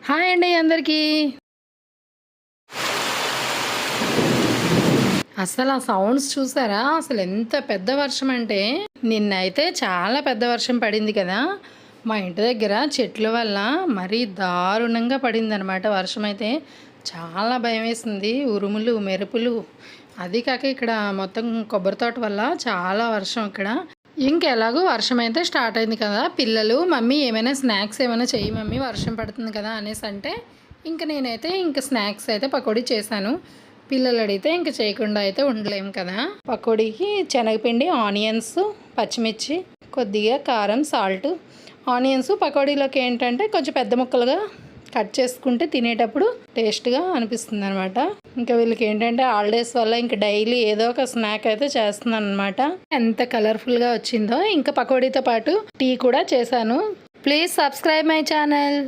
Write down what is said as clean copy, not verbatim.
Hi అండి అందరికీ. అసలు ఆ సౌండ్స్ చూసారా? అసలు ఎంత పెద్ద వర్షం అంటే నిన్నైతే చాలా పెద్ద వర్షం పడింది కదా! మా ఇంటి దగ్గర చెట్ల వల్ల మరీ దారుణంగా పడిందనమాట వర్షం అయితే. చాలా భయమేసింది. ఉరుములు, మెరుపులు అది కాక ఇక్కడ మొత్తం కొబ్బరి తోట వల్ల చాలా వర్షం ఇక్కడ. ఇంకెలాగో వర్షం అయితే స్టార్ట్ అయింది కదా! పిల్లలు మమ్మీ ఏమైనా స్నాక్స్ ఏమైనా చెయ్యి మమ్మీ వర్షం పడుతుంది కదా అనేసి అంటే ఇంక నేనైతే స్నాక్స్ అయితే పకోడీ చేశాను. పిల్లలు అడిగితే ఇంక చేయకుండా అయితే ఉండలేము కదా! పకోడీకి శనగపిండి, ఆనియన్స్, పచ్చిమిర్చి, కొద్దిగా కారం, సాల్ట్. ఆనియన్స్ పకోడీలోకి ఏంటంటే కొంచెం పెద్ద ముక్కలుగా కట్ చేసుకుంటే తినేటప్పుడు టేస్ట్గా అనిపిస్తుంది అనమాట. ఇంకా వీళ్ళకి ఏంటంటే హాలిడేస్ వల్ల ఇంకా డైలీ ఏదో ఒక స్నాక్ అయితే చేస్తున్నాను అనమాట. ఎంత కలర్ఫుల్గా వచ్చిందో. ఇంకా పకోడీతో పాటు టీ కూడా చేశాను. Please subscribe my channel.